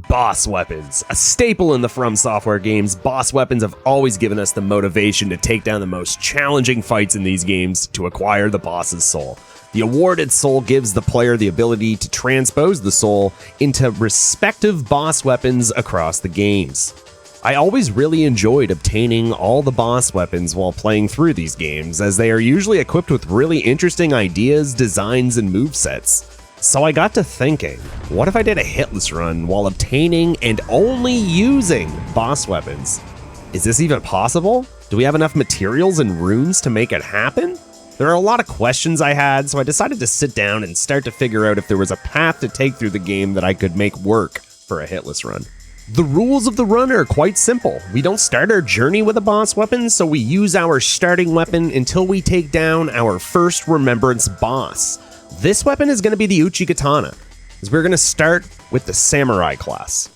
Boss weapons. A staple in the From Software games, boss weapons have always given us the motivation to take down the most challenging fights in these games to acquire the boss's soul. The awarded soul gives the player the ability to transpose the soul into respective boss weapons across the games. I always really enjoyed obtaining all the boss weapons while playing through these games, as they are usually equipped with really interesting ideas, designs, and movesets. So I got to thinking, what if I did a hitless run while obtaining and only using boss weapons? Is this even possible? Do we have enough materials and runes to make it happen? There are a lot of questions I had, so I decided to sit down and start to figure out if there was a path to take through the game that I could make work for a hitless run. The rules of the run are quite simple. We don't start our journey with a boss weapon, so we use our starting weapon until we take down our first remembrance boss. This weapon is going to be the Uchigatana, as we're going to start with the Samurai class.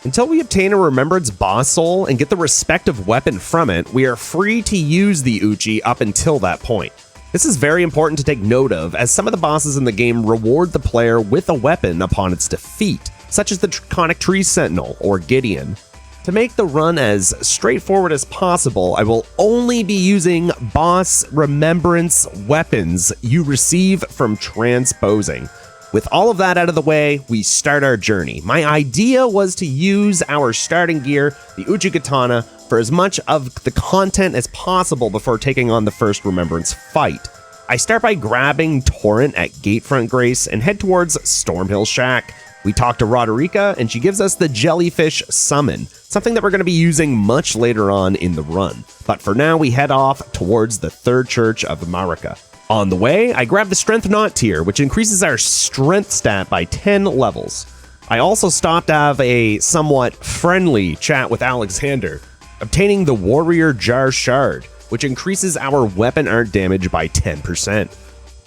Until we obtain a Remembrance boss soul and get the respective weapon from it, we are free to use the Uchi up until that point. This is very important to take note of, as some of the bosses in the game reward the player with a weapon upon its defeat, such as the Draconic Tree Sentinel or Gideon. To make the run as straightforward as possible, I will only be using boss remembrance weapons you receive from transposing. With all of that out of the way, we start our journey. My idea was to use our starting gear, the Uchigatana, for as much of the content as possible before taking on the first remembrance fight. I start by grabbing Torrent at Gatefront Grace and head towards Stormhill Shack. We talk to Roderica, and she gives us the Jellyfish Summon, something that we're going to be using much later on in the run. But for now, we head off towards the Third Church of Marika. On the way, I grab the Strength Knot tier, which increases our strength stat by 10 levels. I also stopped to have a somewhat friendly chat with Alexander, obtaining the Warrior Jar Shard, which increases our weapon art damage by 10%.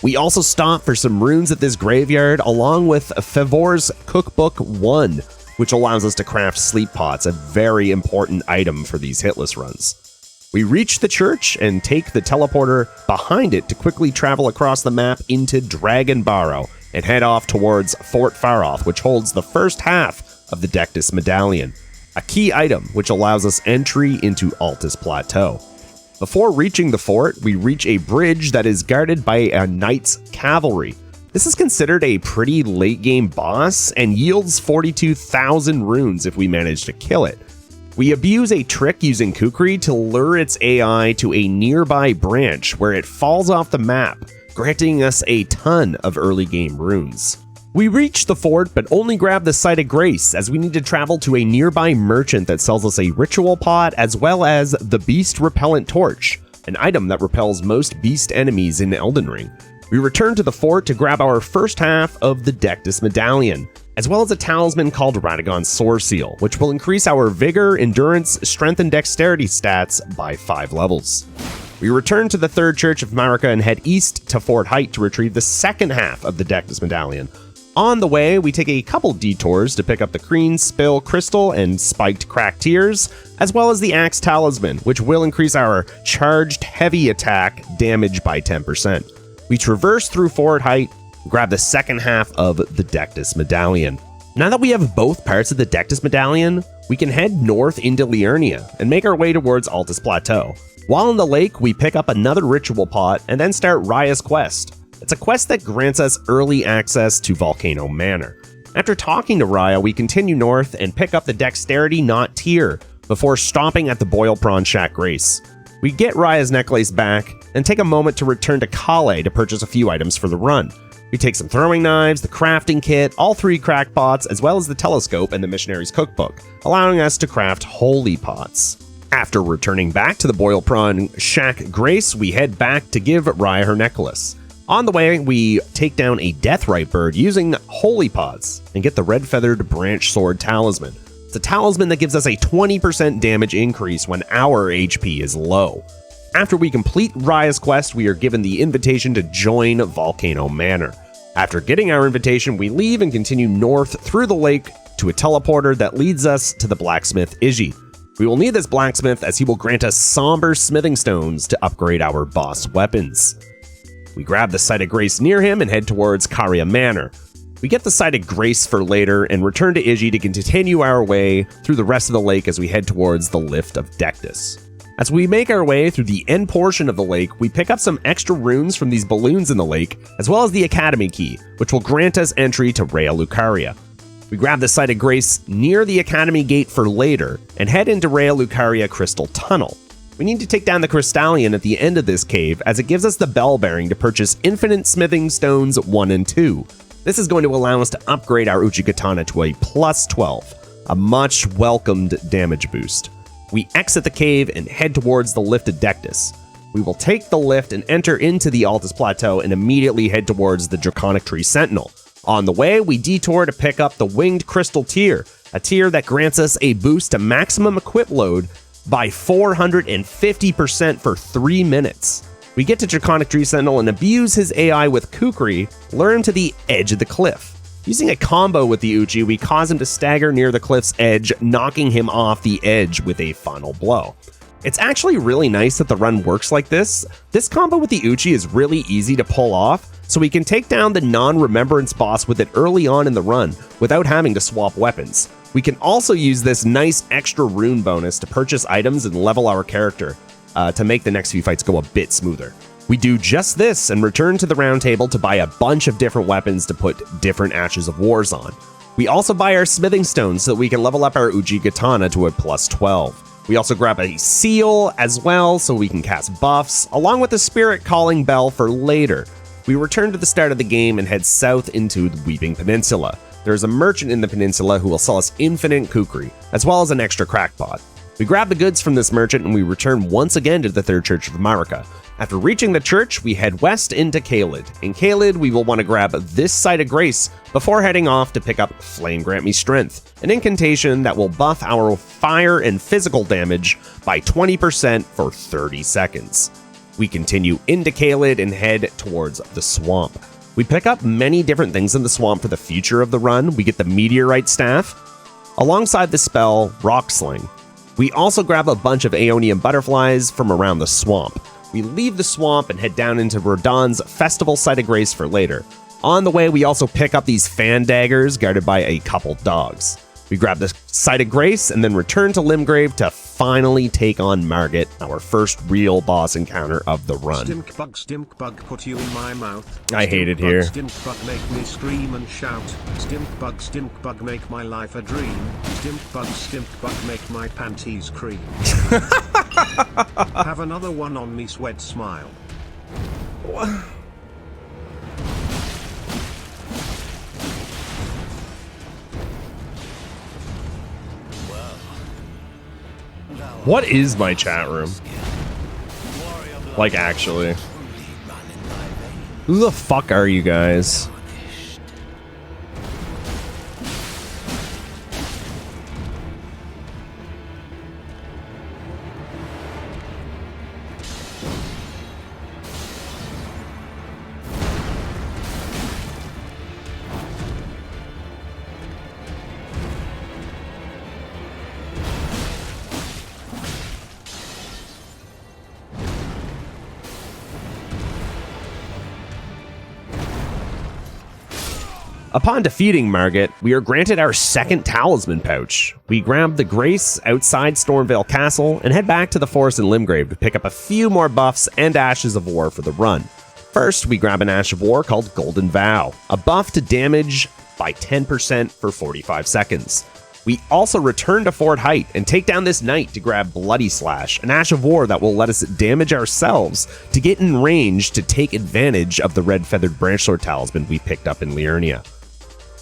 We also stop for some runes at this graveyard, along with Favor's Cookbook 1, which allows us to craft sleep pots, a very important item for these hitless runs. We reach the church and take the teleporter behind it to quickly travel across the map into Dragon Barrow and head off towards Fort Faroth, which holds the first half of the Dectus Medallion, a key item which allows us entry into Altus Plateau. Before reaching the fort, we reach a bridge that is guarded by a knight's cavalry. This is considered a pretty late game boss and yields 42,000 runes if we manage to kill it. We abuse a trick using Kukri to lure its AI to a nearby branch where it falls off the map, granting us a ton of early game runes. We reach the fort, but only grab the Site of Grace, as we need to travel to a nearby merchant that sells us a ritual pot as well as the Beast Repellent Torch, an item that repels most beast enemies in Elden Ring. We return to the fort to grab our first half of the Dectus Medallion, as well as a talisman called Radagon's Sword Seal, which will increase our Vigor, Endurance, Strength, and Dexterity stats by 5 levels. We return to the Third Church of Marika and head east to Fort Height to retrieve the second half of the Dectus Medallion. On the way, we take a couple detours to pick up the Green Spill Crystal and Spiked Crack Tears, as well as the Axe Talisman, which will increase our charged heavy attack damage by 10%. We traverse through Fort Height, grab the second half of the Dectus Medallion. Now that we have both parts of the Dectus Medallion, we can head north into Liurnia and make our way towards Altus Plateau. While in the lake, we pick up another ritual pot and then start Raya's quest. It's a quest that grants us early access to Volcano Manor. After talking to Raya, we continue north and pick up the Dexterity Knot tier before stopping at the Boil Prawn Shack Grace. We get Raya's necklace back and take a moment to return to Kale to purchase a few items for the run. We take some throwing knives, the crafting kit, all 3 crack pots, as well as the telescope and the Missionary's Cookbook, allowing us to craft holy pots. After returning back to the Boil Prawn Shack Grace, we head back to give Raya her necklace. On the way, we take down a Deathrite bird using holy pots and get the red-feathered branch sword talisman. It's a talisman that gives us a 20% damage increase when our HP is low. After we complete Raya's quest, we are given the invitation to join Volcano Manor. After getting our invitation, we leave and continue north through the lake to a teleporter that leads us to the blacksmith Iji. We will need this blacksmith as he will grant us somber smithing stones to upgrade our boss weapons. We grab the Site of Grace near him and head towards Caria Manor. We get the Site of Grace for later and return to Iji to continue our way through the rest of the lake as we head towards the Lift of Dectus. As we make our way through the end portion of the lake, we pick up some extra runes from these balloons in the lake, as well as the Academy Key, which will grant us entry to Raya Lucaria. We grab the Site of Grace near the Academy Gate for later, and head into Raya Lucaria Crystal Tunnel. We need to take down the Crystalian at the end of this cave, as it gives us the bell bearing to purchase Infinite Smithing Stones 1 and 2. This is going to allow us to upgrade our Uchigatana to a plus 12, a much welcomed damage boost. We exit the cave and head towards the Lift of Dectus. We will take the lift and enter into the Altus Plateau and immediately head towards the Draconic Tree Sentinel. On the way, we detour to pick up the Winged Crystal Tier, a tier that grants us a boost to maximum equip load by 450% for 3 minutes. We get to Draconic Tree Sentinel and abuse his AI with Kukri, lure him to the edge of the cliff. Using a combo with the Uchi, we cause him to stagger near the cliff's edge, knocking him off the edge with a final blow. It's actually really nice that the run works like this. This combo with the Uchi is really easy to pull off, so we can take down the non-remembrance boss with it early on in the run without having to swap weapons. We can also use this nice extra rune bonus to purchase items and level our character to make the next few fights go a bit smoother. We do just this and return to the round table to buy a bunch of different weapons to put different Ashes of Wars on. We also buy our smithing stones so that we can level up our Uchigatana to a plus 12. We also grab a seal as well so we can cast buffs, along with the Spirit Calling Bell for later. We return to the start of the game and head south into the Weeping Peninsula. There is a merchant in the peninsula who will sell us infinite kukri, as well as an extra crackpot. We grab the goods from this merchant and we return once again to the Third Church of Marika. After reaching the church, we head west into Caelid. In Caelid, we will want to grab this Site of Grace before heading off to pick up Flame Grant Me Strength, an incantation that will buff our fire and physical damage by 20% for 30 seconds. We continue into Caelid and head towards the swamp. We pick up many different things in the swamp for the future of the run. We get the Meteorite Staff, alongside the spell Rock Sling. We also grab a bunch of Aeonian butterflies from around the swamp. We leave the swamp and head down into Radahn's Festival Site of Grace for later. On the way, we also pick up these fan daggers guarded by a couple dogs. We grab the Site of Grace and then return to Limgrave to finally take on Margit, our first real boss encounter of the run. Stink bug, put you in my mouth. I hate it here. Stink bug, make me scream and shout. Stink bug, make my life a dream. Stink bug, make my panties cream. Have another one on me, sweat smile. What? What is my chat room? Like, actually. Who the fuck are you guys? Upon defeating Margit, we are granted our second talisman pouch. We grab the Grace outside Stormvale Castle and head back to the forest in Limgrave to pick up a few more buffs and Ashes of War for the run. First, we grab an Ash of War called Golden Vow, a buff to damage by 10% for 45 seconds. We also return to Fort Height and take down this knight to grab Bloody Slash, an Ash of War that will let us damage ourselves to get in range to take advantage of the Red Feathered Branchsword talisman we picked up in Liurnia.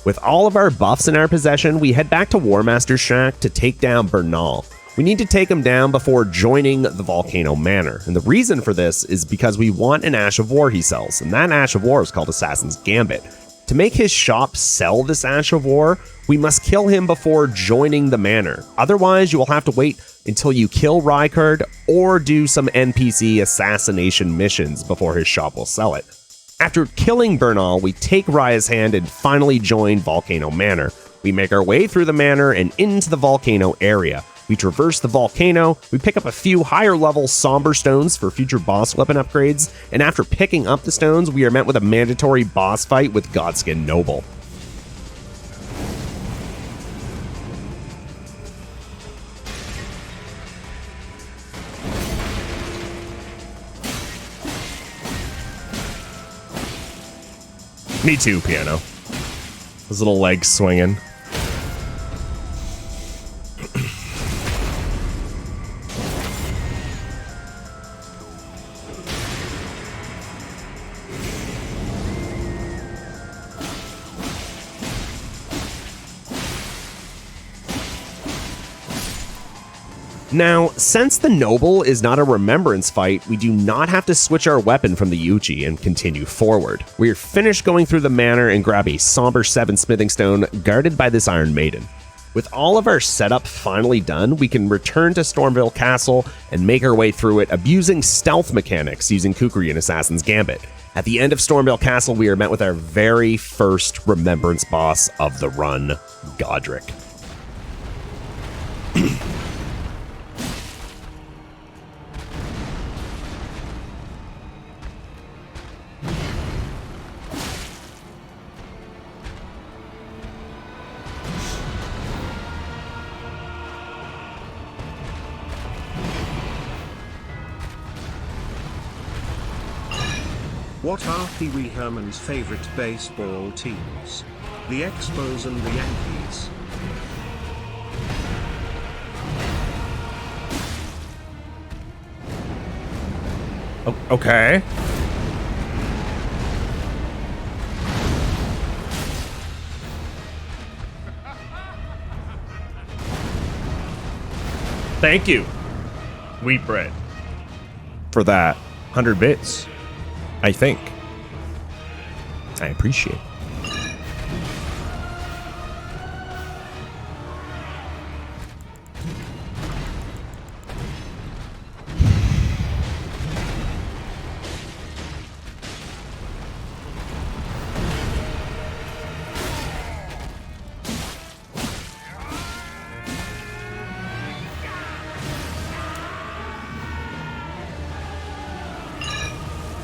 With all of our buffs in our possession, we head back to Warmaster's Shack to take down Bernal. We need to take him down before joining the Volcano Manor, and the reason for this is because we want an Ash of War he sells, and that Ash of War is called Assassin's Gambit. To make his shop sell this Ash of War, we must kill him before joining the manor. Otherwise, you will have to wait until you kill Rykard or do some NPC assassination missions before his shop will sell it. After killing Bernal, we take Raya's hand and finally join Volcano Manor. We make our way through the manor and into the volcano area. We traverse the volcano, we pick up a few higher level somber stones for future boss weapon upgrades, and after picking up the stones, we are met with a mandatory boss fight with Godskin Noble. Me too, Piano. His little legs swinging. Now, since the Noble is not a remembrance fight, we do not have to switch our weapon from the Uchi and continue forward. We are finished going through the manor and grab a Somber 7 smithing stone guarded by this Iron Maiden. With all of our setup finally done, we can return to Stormville Castle and make our way through it, abusing stealth mechanics using Kukri and Assassin's Gambit. At the end of Stormville Castle, we are met with our very first remembrance boss of the run, Godrick. What are Pee Wee Herman's favorite baseball teams? The Expos and the Yankees. Okay. Thank you, Wheat Bread, for that 100 bits. I think. I appreciate it.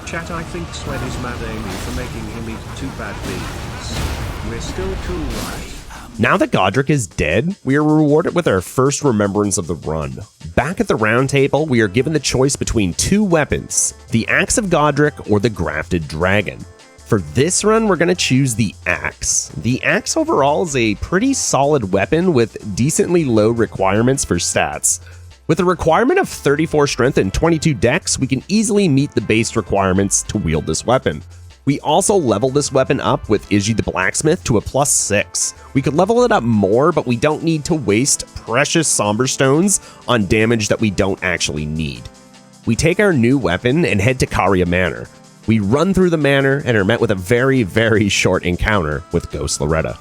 Chat, I think Swed is mad at Amy for making him eat 2 bad beans. We're still cool, right? Now that Godrick is dead, we are rewarded with our first remembrance of the run. Back at the round table, we are given the choice between 2 weapons, the Axe of Godrick or the Grafted Dragon. For this run, we're going to choose the Axe. The Axe overall is a pretty solid weapon with decently low requirements for stats. With a requirement of 34 strength and 22 dex, we can easily meet the base requirements to wield this weapon. We also level this weapon up with Izzy the Blacksmith to a +6. We could level it up more, but we don't need to waste precious Somber Stones on damage that we don't actually need. We take our new weapon and head to Caria Manor. We run through the manor and are met with a very, very short encounter with Ghost Loretta.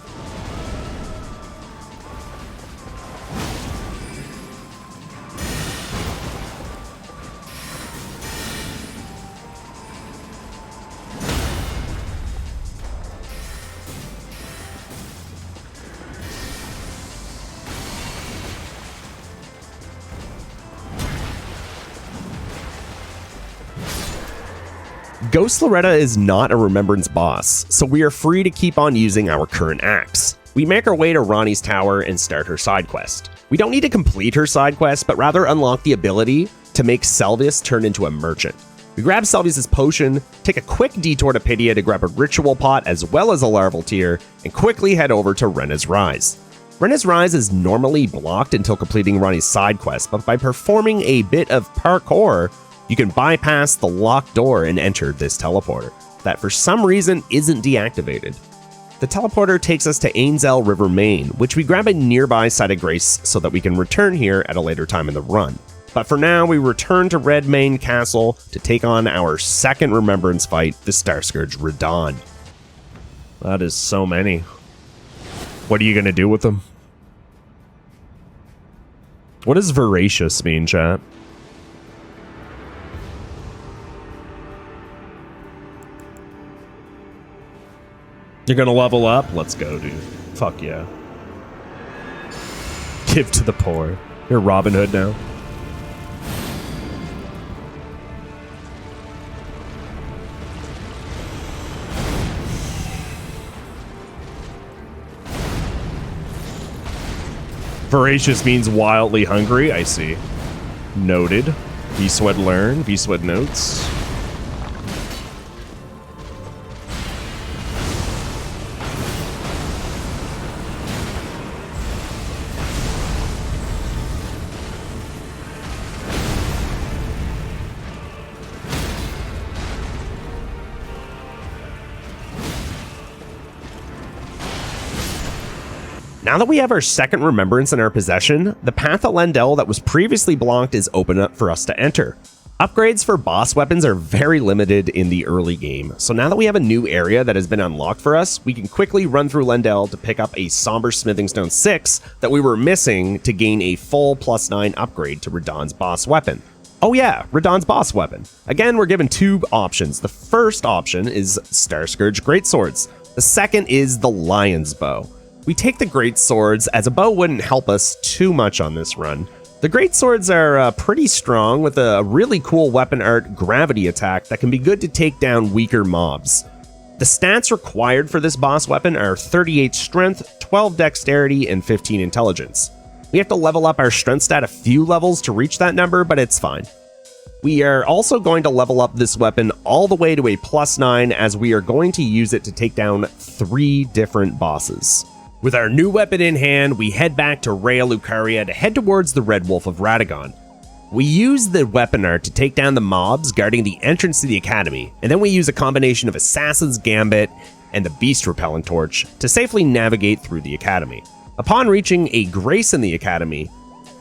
Ghost Loretta is not a remembrance boss, so we are free to keep on using our current axe. We make our way to Ranni's tower and start her side quest. We don't need to complete her side quest, but rather unlock the ability to make Selvius turn into a merchant. We grab Selvius' potion, take a quick detour to Pydia to grab a ritual pot as well as a larval tear, and quickly head over to Renna's Rise. Renna's Rise is normally blocked until completing Ranni's side quest, but by performing a bit of parkour, you can bypass the locked door and enter this teleporter that for some reason isn't deactivated. The teleporter takes us to Ainzel River Main, which we grab a nearby site of grace so that we can return here at a later time in the run. But for now, we return to Redmane Castle to take on our second remembrance fight, the Starscourge Radahn. That is so many. What are you going to do with them? What does voracious mean, chat? You're gonna level up? Let's go, dude. Fuck yeah. Give to the poor. You're Robin Hood now. Voracious means wildly hungry, I see. Noted. V-Sweat learn, V-Sweat notes. Now that we have our second remembrance in our possession, the path to Lendel that was previously blocked is open up for us to enter. Upgrades for boss weapons are very limited in the early game, so now that we have a new area that has been unlocked for us, we can quickly run through Lendel to pick up a Somber Smithing Stone 6 that we were missing to gain a full +9 upgrade to Radahn's boss weapon. Oh yeah, Radahn's boss weapon. Again, we're given two options. The first option is Star Scourge Greatswords. The second is the Lion's Bow. We take the Greatswords as a bow wouldn't help us too much on this run. The Greatswords are pretty strong with a really cool weapon art gravity attack that can be good to take down weaker mobs. The stats required for this boss weapon are 38 strength, 12 dexterity, and 15 intelligence. We have to level up our strength stat a few levels to reach that number, but it's fine. We are also going to level up this weapon all the way to a +9 as we are going to use it to take down 3 different bosses. With our new weapon in hand, we head back to Raya Lucaria to head towards the Red Wolf of Radahn. We use the weapon art to take down the mobs guarding the entrance to the academy, and then we use a combination of Assassin's Gambit and the Beast Repellent Torch to safely navigate through the academy. Upon reaching a Grace in the academy,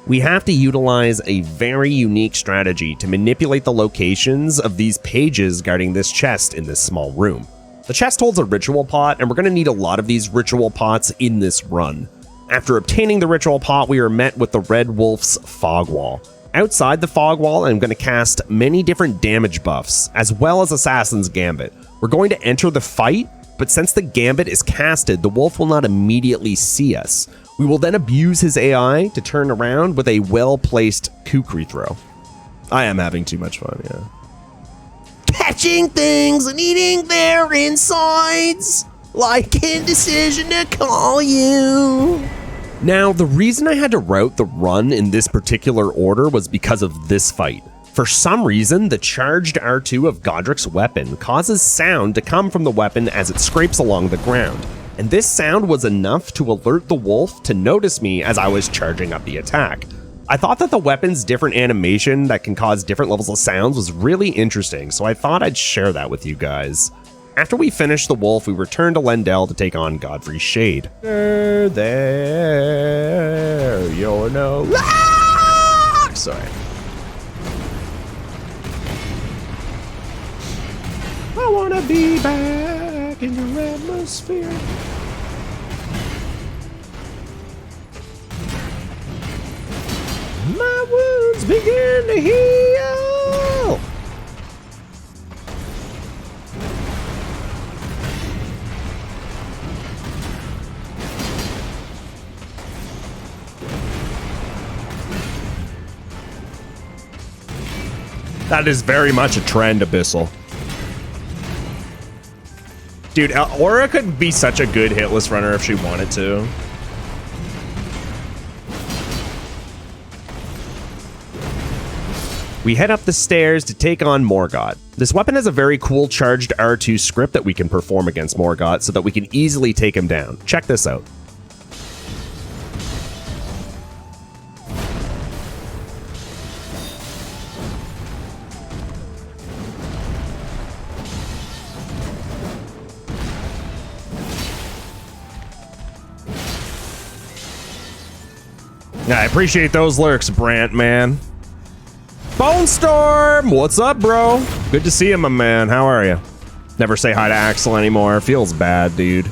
we have to utilize a very unique strategy to manipulate the locations of these pages guarding this chest in this small room. The chest holds a ritual pot, and we're going to need a lot of these ritual pots in this run. After obtaining the ritual pot, we are met with the Red Wolf's Fog Wall. Outside the Fog Wall, I'm going to cast many different damage buffs, as well as Assassin's Gambit. We're going to enter the fight, but since the Gambit is casted, the wolf will not immediately see us. We will then abuse his AI to turn around with a well-placed kukri throw. I am having too much fun, yeah. Catching things and eating their insides, like indecision to call you. Now, the reason I had to route the run in this particular order was because of this fight. For some reason, the charged R2 of Godrick's weapon causes sound to come from the weapon as it scrapes along the ground, and this sound was enough to alert the wolf to notice me as I was charging up the attack. I thought that the weapon's different animation that can cause different levels of sounds was really interesting, so I thought I'd share that with you guys. After we finish the wolf, we return to Lendel to take on Godfrey's Shade. There, you're no... Sorry. I wanna be back in your atmosphere. My wounds begin to heal. That is very much a trend, Abyssal. Dude, Aura could be such a good hitless runner if she wanted to. We head up the stairs to take on Morgott. This weapon has a very cool charged R2 script that we can perform against Morgott so that we can easily take him down. Check this out. I appreciate those lurks, Brant, man. Bone Storm! What's up, bro? Good to see you, my man. How are you? Never say hi to Axel anymore. Feels bad, dude.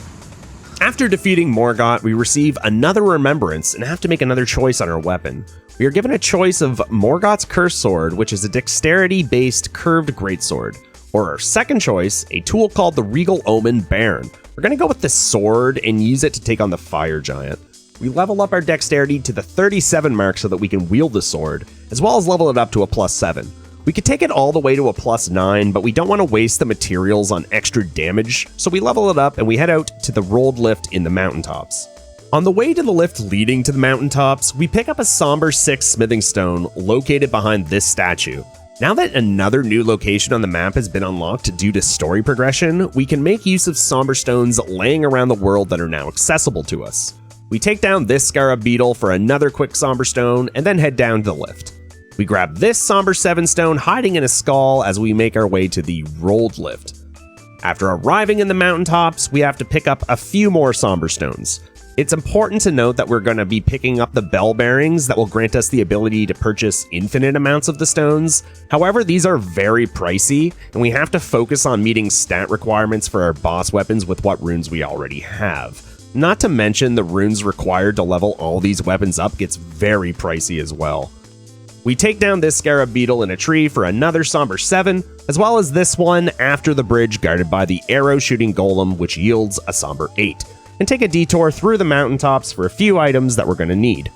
After defeating Morgott, we receive another remembrance and have to make another choice on our weapon. We are given a choice of Morgott's Curse Sword, which is a dexterity-based curved greatsword, or our second choice, a tool called the Regal Omen Baron. We're going to go with this sword and use it to take on the Fire Giant. We level up our dexterity to the 37 mark so that we can wield the sword, as well as level it up to a +7. We could take it all the way to a +9, but we don't want to waste the materials on extra damage, so we level it up and we head out to the rolled lift in the mountaintops. On the way to the lift leading to the mountaintops, we pick up a Somber 6 smithing stone located behind this statue. Now that another new location on the map has been unlocked due to story progression, we can make use of Somber stones laying around the world that are now accessible to us. We take down this Scarab Beetle for another quick Somber Stone, and then head down to the lift. We grab this Somber 7 stone hiding in a skull as we make our way to the rolled lift. After arriving in the mountaintops, we have to pick up a few more Somber stones. It's important to note that we're going to be picking up the bell bearings that will grant us the ability to purchase infinite amounts of the stones. However, these are very pricey, and we have to focus on meeting stat requirements for our boss weapons with what runes we already have. Not to mention the runes required to level all these weapons up gets very pricey as well. We take down this scarab beetle in a tree for another somber 7, as well as this one after the bridge guarded by the arrow shooting golem, which yields a somber 8, and take a detour through the mountaintops for a few items that we're going to need.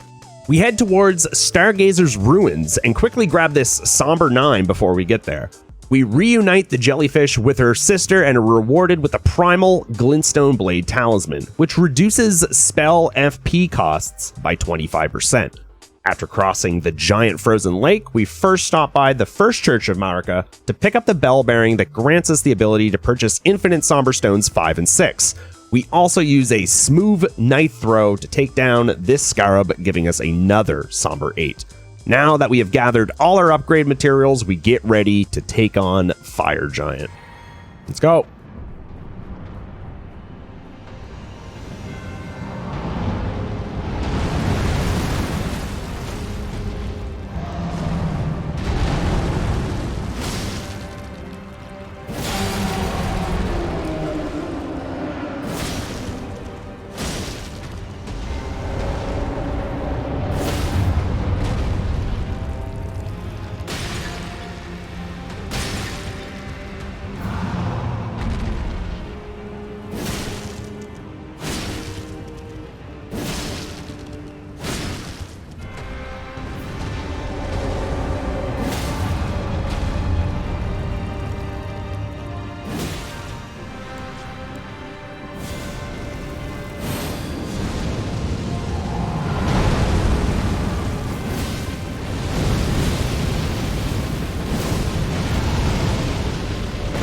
We head towards Stargazer's ruins and quickly grab this somber 9 before we get there. We reunite the jellyfish with her sister and are rewarded with a primal glintstone blade talisman, which reduces spell FP costs by 25%. After crossing the giant frozen lake, we first stop by the first church of Marika to pick up the bell bearing that grants us the ability to purchase infinite somber stones 5 and 6. We also use a smooth knife throw to take down this scarab, giving us another somber 8. Now that we have gathered all our upgrade materials, we get ready to take on Fire Giant. Let's go.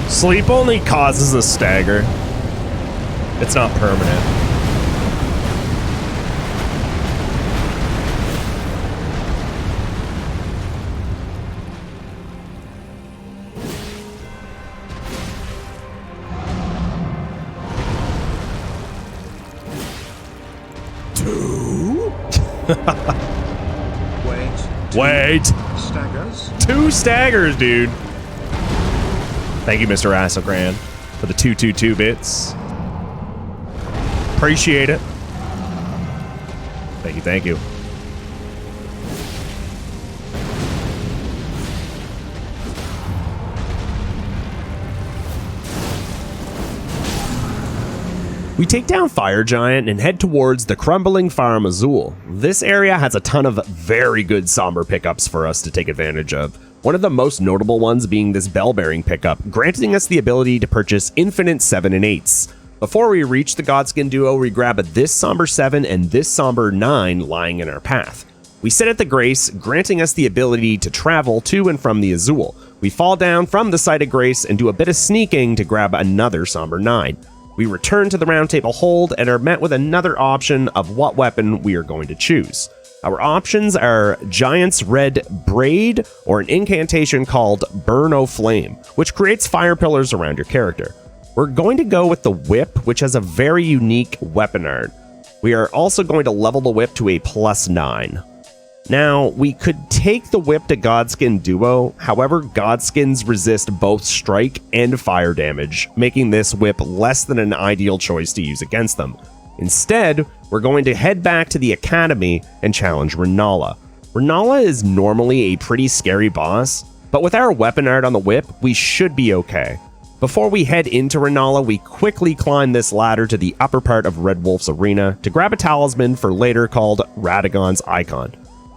Sleep only causes a stagger. It's not permanent. Wait. Staggers? 2 staggers, dude. Thank you, Mr. Asselgran, for the 222 bits. Appreciate it. Thank you. We take down Fire Giant and head towards the crumbling Farum Azul. This area has a ton of very good somber pickups for us to take advantage of. One of the most notable ones being this bell-bearing pickup, granting us the ability to purchase infinite 7 and 8s. Before we reach the Godskin Duo, we grab this somber 7 and this somber 9 lying in our path. We sit at the Grace, granting us the ability to travel to and from the Azul. We fall down from the site of Grace and do a bit of sneaking to grab another somber 9. We return to the Round Table Hold and are met with another option of what weapon we are going to choose. Our options are Giant's Red Braid or an incantation called Burn O Flame, which creates fire pillars around your character. We're going to go with the Whip, which has a very unique weapon art. We are also going to level the Whip to a +9. Now, we could take the Whip to Godskin Duo, however, Godskins resist both strike and fire damage, making this Whip less than an ideal choice to use against them. Instead, we're going to head back to the Academy and challenge Rennala. Rennala is normally a pretty scary boss, but with our weapon art on the Whip, we should be okay. Before we head into Rennala, we quickly climb this ladder to the upper part of Red Wolf's arena to grab a talisman for later called Radagon's Icon,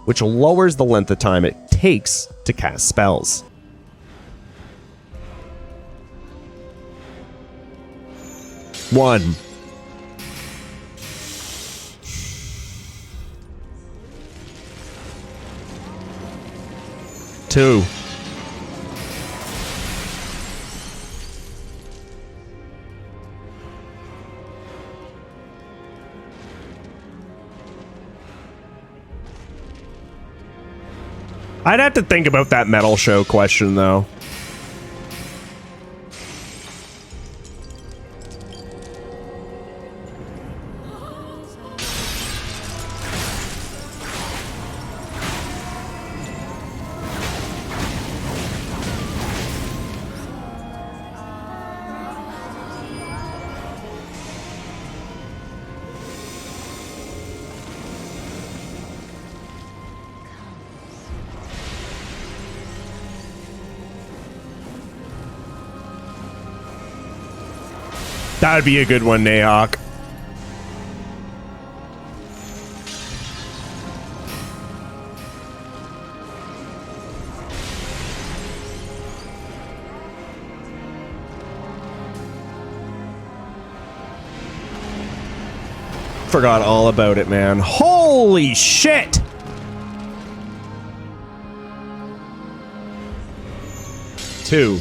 which lowers the length of time it takes to cast spells. One. 2. I'd have to think about that metal show question, though. That'd be a good one, Nahawk. Forgot all about it, man. Holy shit! Two.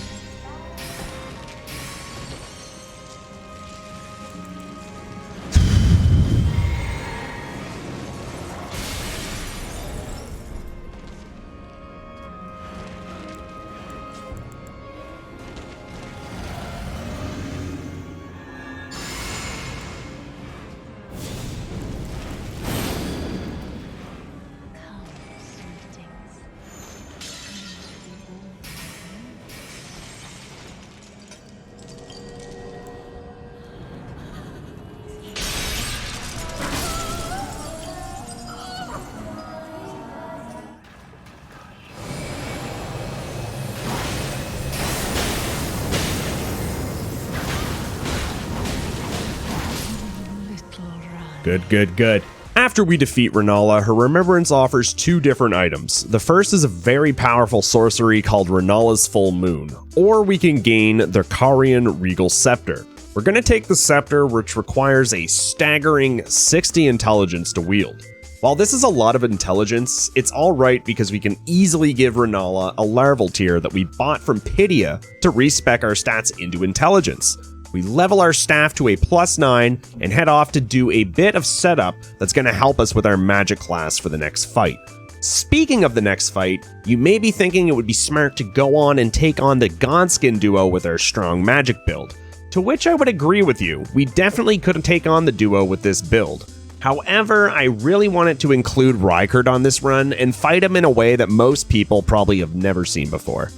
Good, good, good. After we defeat Rennala, her remembrance offers two different items. The first is a very powerful sorcery called Rennala's Full Moon, or we can gain the Carian Regal Scepter. We're going to take the scepter, which requires a staggering 60 intelligence to wield. While this is a lot of intelligence, it's alright because we can easily give Rennala a larval tier that we bought from Pydia to respec our stats into intelligence. We level our staff to a +9 and head off to do a bit of setup that's going to help us with our magic class for the next fight. Speaking of the next fight, you may be thinking it would be smart to go on and take on the Godskin Duo with our strong magic build. To which I would agree with you, we definitely couldn't take on the duo with this build. However, I really wanted to include Rykard on this run and fight him in a way that most people probably have never seen before.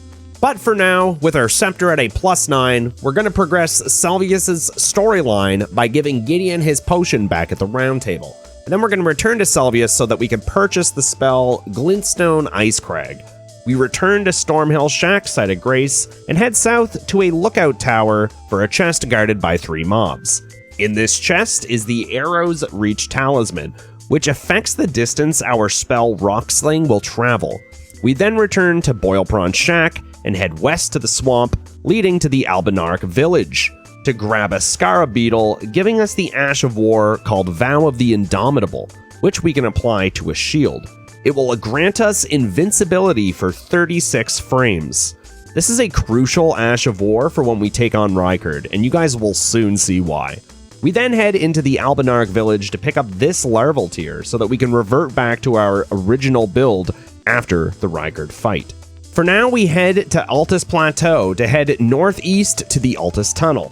But for now, with our scepter at a +9, we're going to progress Selvius' storyline by giving Gideon his potion back at the round table. And then we're going to return to Selvius so that we can purchase the spell Glintstone Icecrag. We return to Stormhill Shack, Site of Grace, and head south to a lookout tower for a chest guarded by 3 mobs. In this chest is the Arrow's Reach Talisman, which affects the distance our spell Rocksling will travel. We then return to Boilprawn Shack and head west to the swamp, leading to the Albinarch village, to grab a Scara beetle, giving us the Ash of War called Vow of the Indomitable, which we can apply to a shield. It will grant us invincibility for 36 frames. This is a crucial Ash of War for when we take on Rykard, and you guys will soon see why. We then head into the Albinarch village to pick up this larval tier so that we can revert back to our original build after the Rykard fight. For now, we head to Altus Plateau to head northeast to the Altus Tunnel.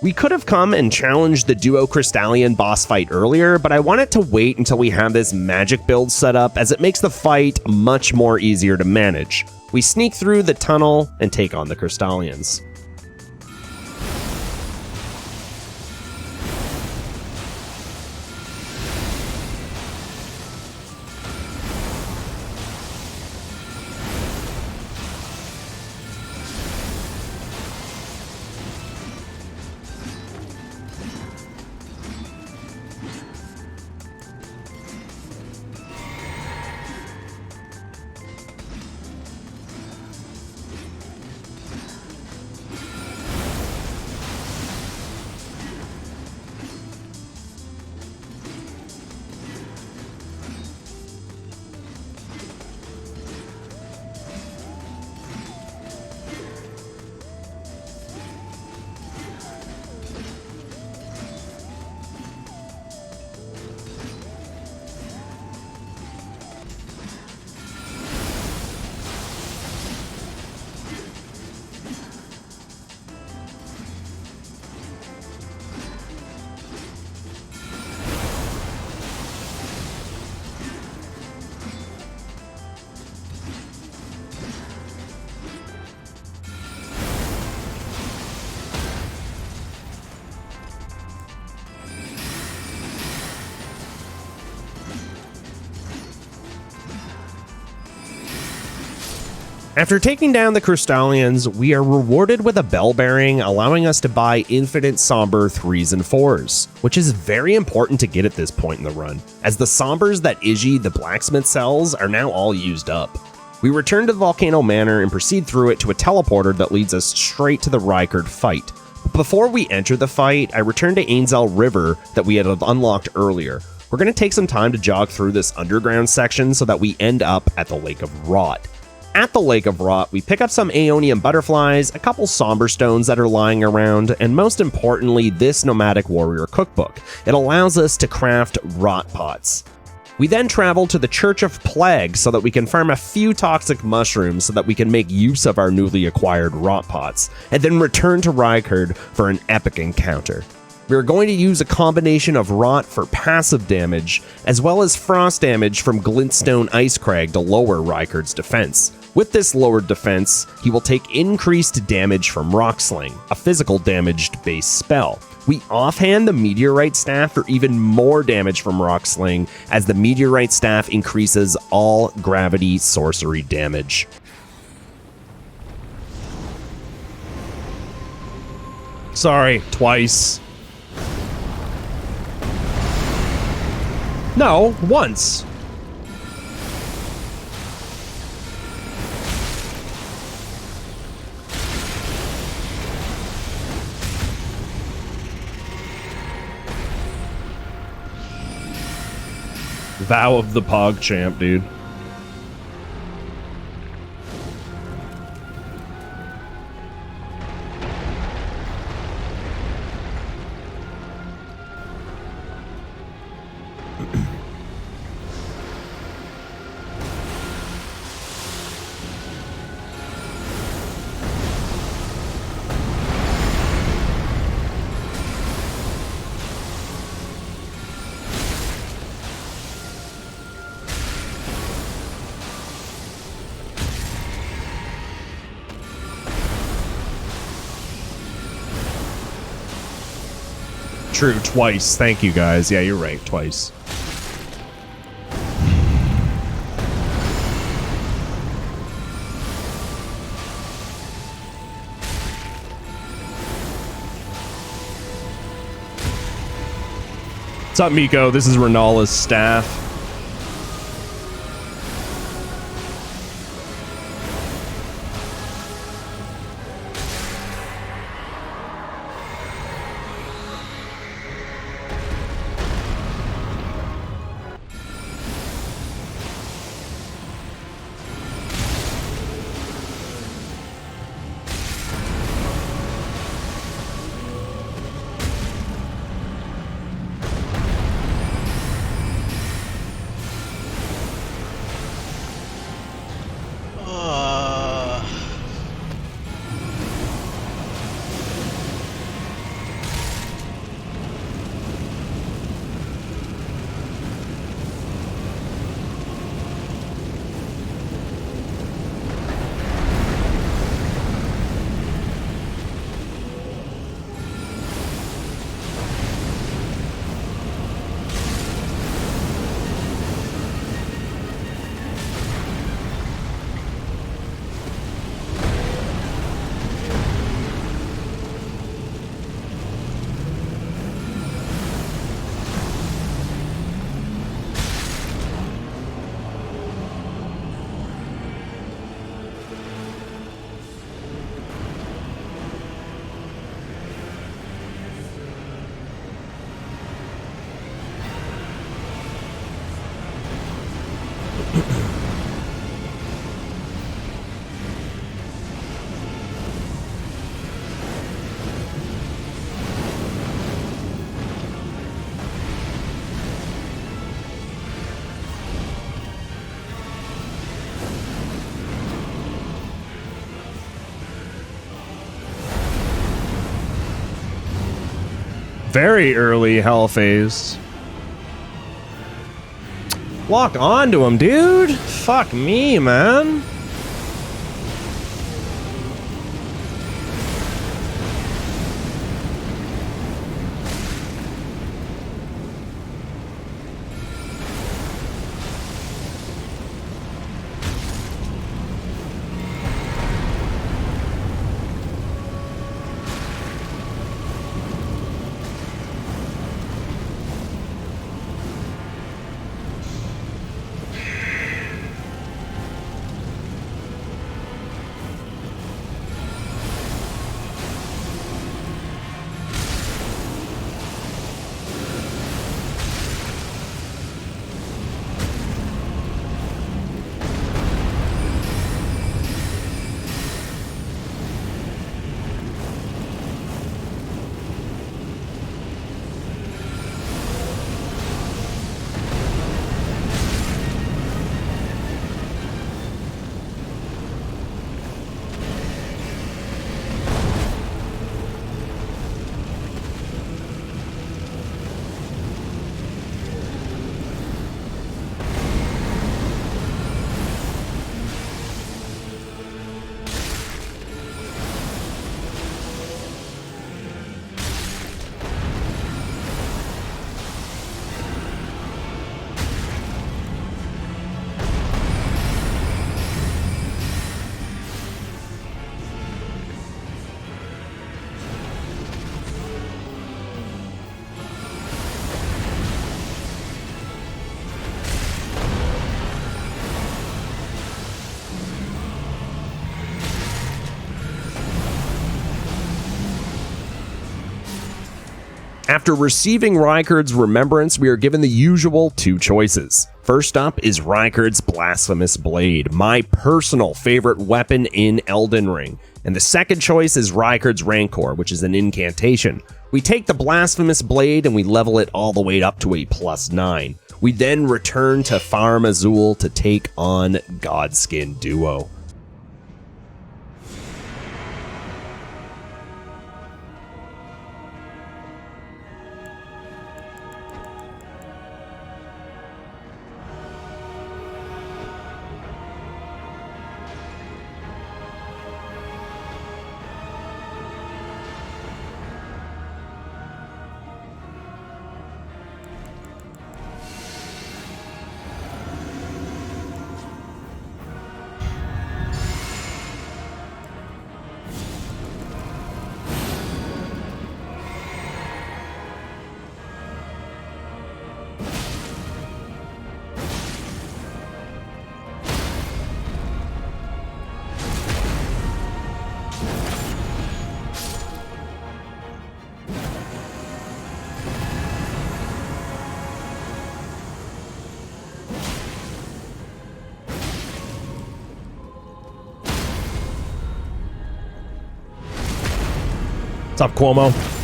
We could have come and challenged the Duo Crystalian boss fight earlier, but I wanted to wait until we have this magic build set up as it makes the fight much more easier to manage. We sneak through the tunnel and take on the Crystalians. After taking down the Crystalians, we are rewarded with a bell bearing, allowing us to buy infinite somber 3s and 4s, which is very important to get at this point in the run, as the sombers that Iji the blacksmith sells are now all used up. We return to the Volcano Manor and proceed through it to a teleporter that leads us straight to the Rykard fight. But before we enter the fight, I return to Ainzel River that we had unlocked earlier. We're going to take some time to jog through this underground section so that we end up at the Lake of Rot. At the Lake of Rot, we pick up some Aeonian butterflies, a couple somber stones that are lying around, and most importantly, this nomadic warrior cookbook. It allows us to craft rot pots. We then travel to the Church of Plague so that we can farm a few toxic mushrooms so that we can make use of our newly acquired rot pots, and then return to Rykard for an epic encounter. We are going to use a combination of rot for passive damage, as well as frost damage from Glintstone Icecrag to lower Rykard's defense. With this lowered defense, he will take increased damage from Rock Sling, a physical damaged base spell. We offhand the Meteorite Staff for even more damage from Rock Sling, as the Meteorite Staff increases all gravity sorcery damage. Sorry, twice. No, once. Vow of the PogChamp, dude. True, twice. Thank you, guys. Yeah, you're right, twice. What's up, Miko? This is Rennala's staff. Very early hell phase. Lock onto him, dude. Fuck me, man. After receiving Rykard's remembrance, we are given the usual 2 choices. First up is Rykard's Blasphemous Blade, my personal favorite weapon in Elden Ring. And the second choice is Rykard's Rancor, which is an incantation. We take the Blasphemous Blade and we level it all the way up to a +9. We then return to Farm Azul to take on Godskin Duo. What's up, Cuomo?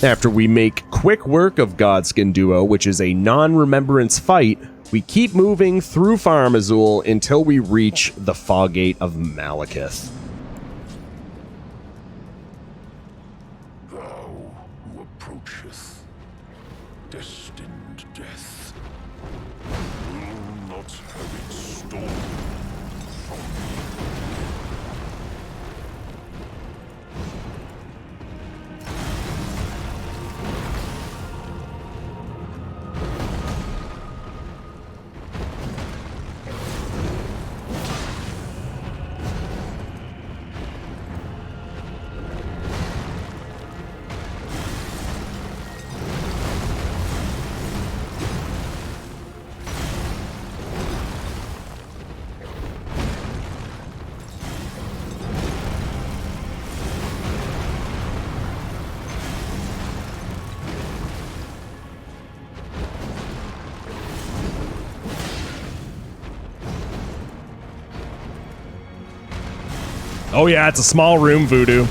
After we make quick work of Godskin Duo, which is a non-remembrance fight, we keep moving through Farm Azul until we reach the Foggate of Maliketh. Thou who approacheth destined death will not have it stolen from me. Oh yeah, it's a small room, Voodoo.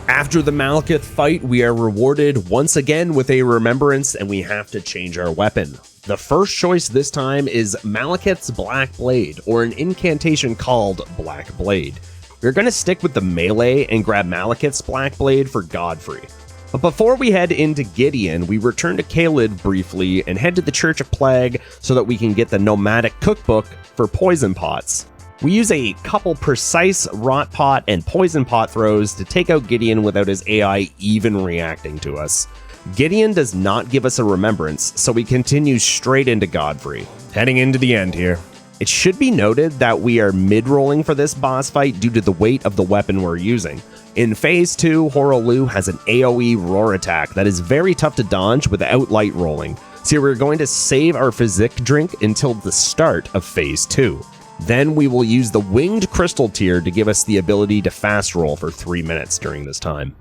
After the Maliketh fight, we are rewarded once again with a remembrance, and we have to change our weapon. The first choice this time is Maliketh's Black Blade, or an incantation called Black Blade. We're going to stick with the melee and grab Maliketh's Black Blade for Godfrey. But before we head into Gideon, we return to Caelid briefly and head to the Church of Plague so that we can get the nomadic cookbook for poison pots. We use a couple precise rot pot and poison pot throws to take out Gideon without his AI even reacting to us. Gideon does not give us a remembrance, so we continue straight into Godfrey, heading into the end here. It should be noted that we are mid-rolling for this boss fight due to the weight of the weapon we're using. In Phase 2, Hoarah Loux has an AoE roar attack that is very tough to dodge without light rolling, so we're going to save our physic drink until the start of Phase 2. Then we will use the Winged Crystal tier to give us the ability to fast roll for 3 minutes during this time.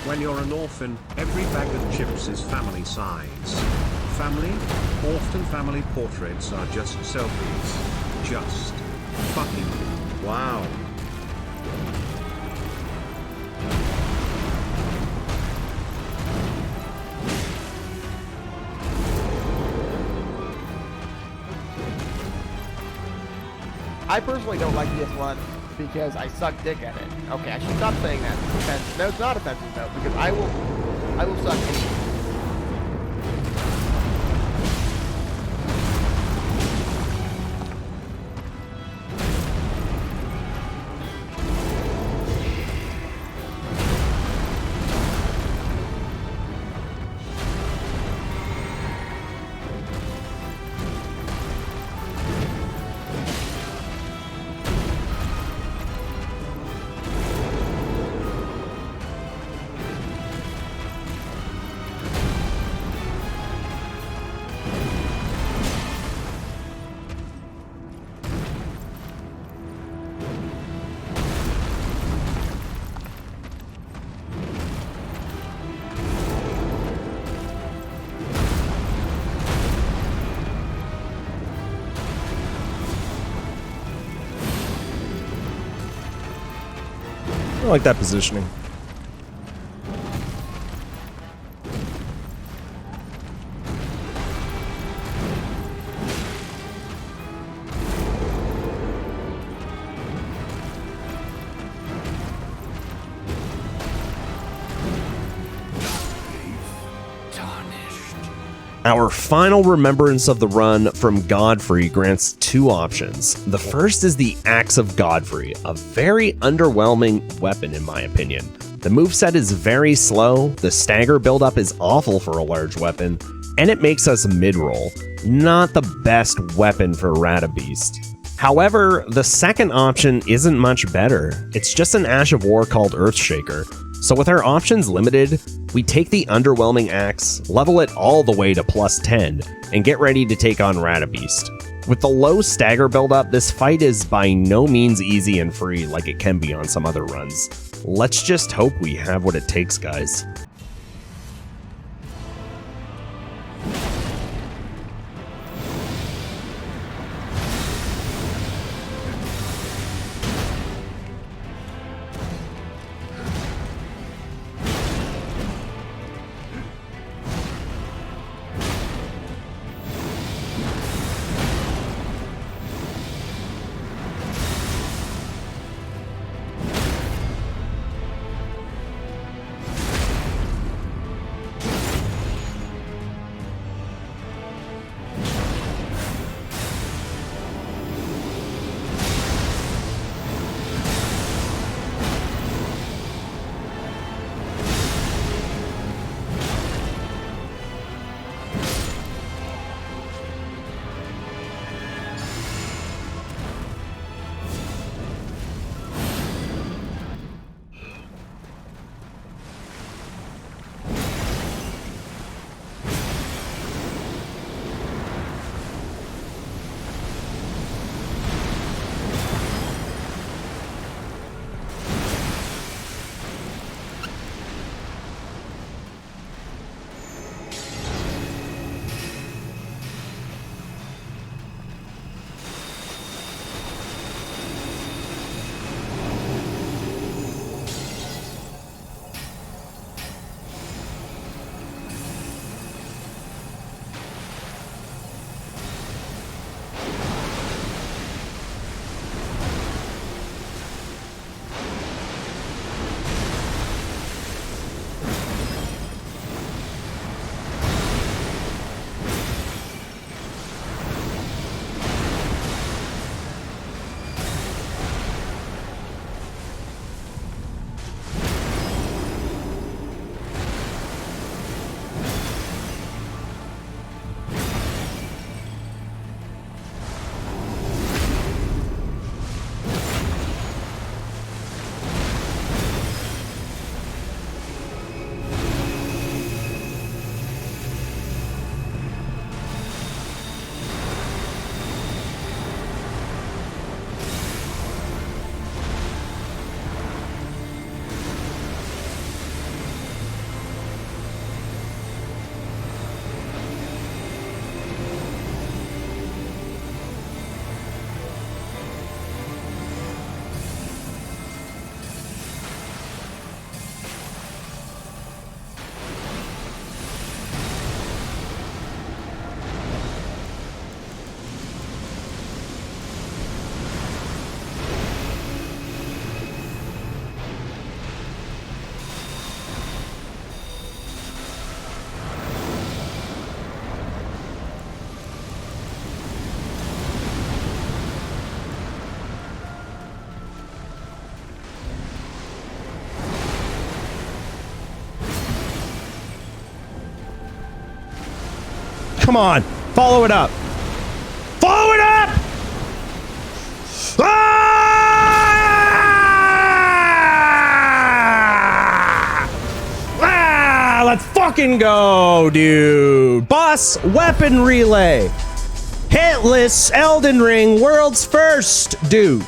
When you're an orphan, every bag of chips is family size. Family? Often family portraits are just selfies. Just fucking wow. I personally don't like this one because I suck dick at it. Okay, I should stop saying that. It's offensive. No, it's not offensive though, because I will suck dick. I like that positioning. Our final remembrance of the run from Godfrey grants 2 options. The first is the Axe of Godfrey, a very underwhelming weapon in my opinion. The moveset is very slow, the stagger buildup is awful for a large weapon, and it makes us mid-roll. Not the best weapon for Radahn. However, the second option isn't much better. It's just an Ash of War called Earthshaker. So with our options limited, we take the underwhelming axe, level it all the way to +10, and get ready to take on Radahn. With the low stagger buildup, this fight is by no means easy and free like it can be on some other runs. Let's just hope we have what it takes, guys. Come on, follow it up. Follow it up! Let's fucking go, dude. Boss weapon relay. Hitless Elden Ring world's first, dude.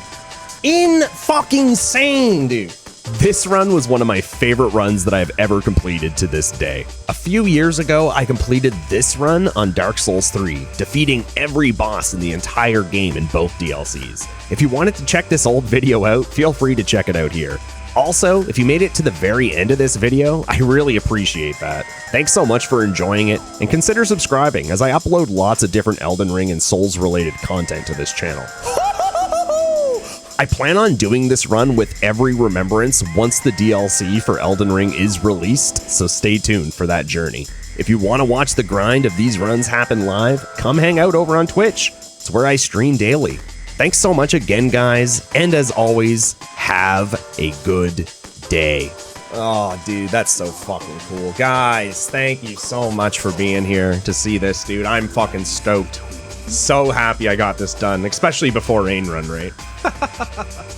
In-fucking-sane, dude. This run was one of my favorite runs that I've ever completed to this day. A few years ago, I completed this run on Dark Souls 3, defeating every boss in the entire game in both DLCs. If you wanted to check this old video out, feel free to check it out here. Also, if you made it to the very end of this video, I really appreciate that. Thanks so much for enjoying it, and consider subscribing as I upload lots of different Elden Ring and Souls-related content to this channel. I plan on doing this run with every remembrance once the DLC for Elden Ring is released, so stay tuned for that journey. If you want to watch the grind of these runs happen live, come hang out over on Twitch. It's where I stream daily. Thanks so much again, guys, and as always, have a good day. Oh, dude, that's so fucking cool. Guys, thank you so much for being here to see this, dude. I'm fucking stoked. So happy I got this done, especially before Rain Run, right?